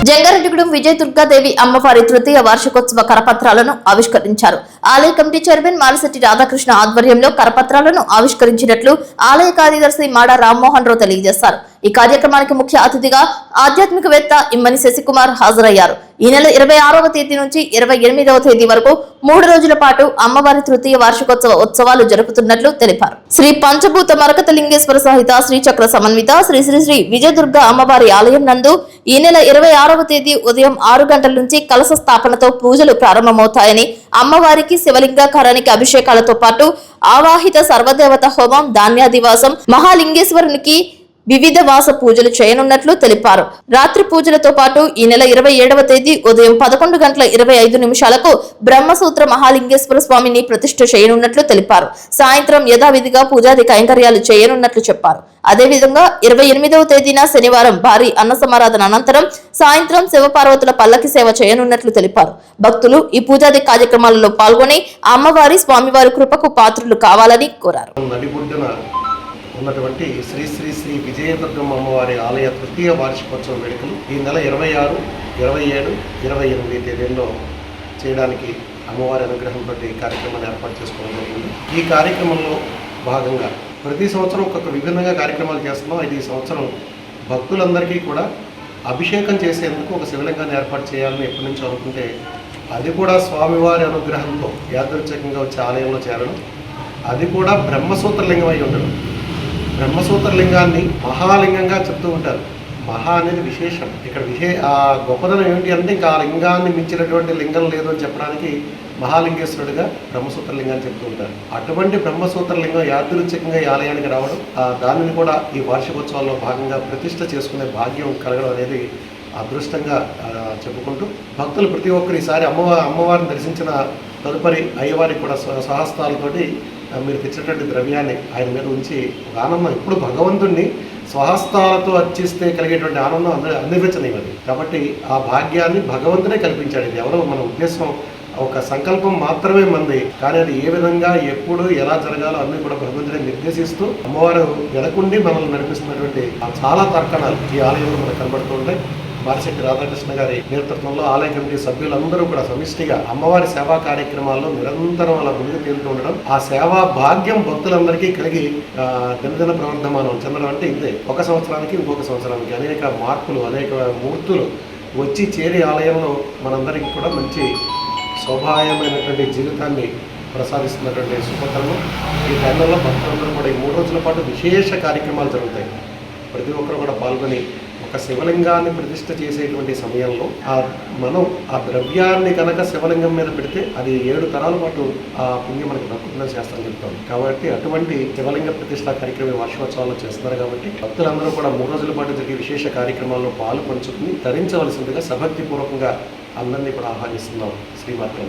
జంగారెడ్డిగూడెం విజయ దుర్గాదేవి అమ్మవారి తృతీయ వార్షికోత్సవ కరపత్రాలను ఆవిష్కరించారు. ఆలయ కమిటీ చైర్మన్ మాలశెట్టి రాధాకృష్ణ ఆధ్వర్యంలో కరపత్రాలను ఆవిష్కరించినట్లు ఆలయ కార్యదర్శి మాడ రామ్మోహన్ రావు తెలియజేశారు. ఈ కార్యక్రమానికి ముఖ్య అతిథిగా ఆధ్యాత్మికవేత్త ఇమ్మని శశికుమార్ హాజరయ్యారు. ఈ నెల 26వ తేదీ నుంచి 28వ తేదీ వరకు 3 రోజుల పాటు అమ్మవారి తృతీయ వార్షికోత్సవ ఉత్సవాలు జరుపుతున్నట్లు తెలిపారు. శ్రీ పంచభూత మరకత లింగేశ్వర సహిత శ్రీచక్ర సమన్విత శ్రీ శ్రీ శ్రీ విజయదుర్గ అమ్మవారి ఆలయం నందు ఈ నెల 26వ తేదీ ఉదయం 6 గంటల నుంచి కలశ స్థాపనతో పూజలు ప్రారంభమవుతాయని, అమ్మవారికి శివలింగాకారానికి అభిషేకాలతో పాటు ఆవాహిత సర్వదేవత హోమం, ధాన్యాదివాసం, మహాలింగేశ్వరునికి వివిధ వాస పూజలు చేయనున్నట్లు తెలిపారు. రాత్రి పూజలతో పాటు ఈ నెల 27వ తేదీ ఉదయం 11:25 బ్రహ్మసూత్ర మహాలింగేశ్వర స్వామిని ప్రతిష్ఠ చేయనున్నట్లు తెలిపారు. సాయంత్రం యథావిధిగా పూజాది కైంకర్యాలు చేయనున్నట్లు చెప్పారు. అదేవిధంగా 28వ తేదీన శనివారం భారీ అన్న సమారాధన అనంతరం సాయంత్రం శివపార్వతుల పల్లకి సేవ చేయనున్నట్లు తెలిపారు. భక్తులు ఈ పూజాది కార్యక్రమాలలో పాల్గొని అమ్మవారి స్వామివారి కృపకు పాత్రులు కావాలని కోరారు. ఉన్నటువంటి శ్రీ శ్రీ శ్రీ విజయదుర్గమ్మ అమ్మవారి ఆలయ తృతీయ వార్షికోత్సవ వేడుకలు ఈ నెల 26, 27, 28 తేదీల్లో చేయడానికి అమ్మవారి అనుగ్రహంతో కార్యక్రమాన్ని ఏర్పాటు చేసుకోవడం జరిగింది. ఈ కార్యక్రమంలో భాగంగా ప్రతి సంవత్సరం ఒక్కొక్క విభిన్నంగా కార్యక్రమాలు చేస్తున్నాం. ఈ సంవత్సరం భక్తులందరికీ కూడా అభిషేకం చేసేందుకు ఒక శివలింగాన్ని ఏర్పాటు చేయాలని ఎప్పటి నుంచో అనుకుంటే అది కూడా స్వామివారి అనుగ్రహంతో యాదృచ్ఛికంగా వచ్చే ఆలయంలో చేరడం, అది కూడా బ్రహ్మసూత్ర లింగం అయి ఉండడం. బ్రహ్మసూత్ర లింగాన్ని మహాలింగంగా చెప్తూ ఉంటారు. మహా అనేది విశేషం. ఇక్కడ ఆ గొప్పదనం ఏమిటి అంటే ఇంకా ఆ లింగాన్ని మించినటువంటి లింగం లేదు అని చెప్పడానికి మహాలింగేశ్వరుడిగా బ్రహ్మసూత్ర లింగాన్ని చెప్తూ ఉంటారు. అటువంటి బ్రహ్మసూత్ర లింగం యాదృచ్ఛికంగా ఈ ఆలయానికి రావడం, దానిని కూడా ఈ వార్షికోత్సవాల్లో భాగంగా ప్రతిష్ఠ చేసుకునే భాగ్యం కలగడం అనేది అదృష్టంగా చెప్పుకుంటూ భక్తులు ప్రతి ఒక్కరు ఈసారి అమ్మవారిని దర్శించిన తదుపరి అయ్యవారికి కూడా స్వహస్తాలతోటి మీరు తెచ్చినటువంటి ద్రవ్యాన్ని ఆయన మీద ఉంచి ఒక ఆనందం, ఇప్పుడు భగవంతుణ్ణి స్వహస్తాలతో అర్చిస్తే కలిగేటువంటి ఆనందం అందించనివ్వదు. కాబట్టి ఆ భాగ్యాన్ని భగవంతుడే కల్పించాడు. ఇది ఎవరో మన ఉద్దేశం, ఒక సంకల్పం మాత్రమే మంది, కానీ అది ఏ విధంగా ఎప్పుడు ఎలా జరగాలో అన్నీ కూడా భగవంతుడే నిర్దేశిస్తూ అమ్మవారు వెనకుండి మనల్ని నడిపిస్తున్నటువంటి చాలా తర్కణాలు ఈ ఆలయంలో మనకు కనబడుతూ ఉంటాయి. మాలశెట్టి రాధాకృష్ణ గారి నేతృత్వంలో ఆలయ కమిటీ సభ్యులందరూ కూడా సమిష్టిగా అమ్మవారి సేవా కార్యక్రమాల్లో నిరంతరం అలా ముందుకు తేలుతూ ఉండడం, ఆ సేవా భాగ్యం భక్తులందరికీ కలిగి దినదిన ప్రవర్ధమానం చెందడం అంటే ఇదే. ఒక సంవత్సరానికి ఇంకొక సంవత్సరానికి అనేక మార్పులు, అనేక మూర్తులు వచ్చి చేరి ఆలయంలో మనందరికీ కూడా మంచి శోభాయమైనటువంటి జీవితాన్ని ప్రసాదిస్తున్నటువంటి శుభకరము. ఈ టైంలో భక్తులందరూ కూడా ఈ 3 రోజుల పాటు విశేష కార్యక్రమాలు జరుగుతాయి. ప్రతి ఒక్కరు కూడా పాల్గొని ఒక శివలింగాన్ని ప్రతిష్ఠ చేసేటువంటి సమయంలో మనం ఆ ద్రవ్యాన్ని కనుక శివలింగం మీద పెడితే అది 7 తరాల పాటు ఆ పుణ్యం మనకి దక్కుతుందని శాస్త్రం చెప్తాం. కాబట్టి అటువంటి శివలింగ ప్రతిష్ఠా కార్యక్రమం వార్షికోత్సవాల్లో చేస్తున్నారు. కాబట్టి భక్తులందరూ కూడా 3 రోజుల పాటు జరిగే విశేష కార్యక్రమాల్లో పాలు పంచుకుని తరించవలసిందిగా సభక్తి పూర్వకంగా అందరినీ కూడా ఆహ్వానిస్తున్నాం. శ్రీమాత్రం.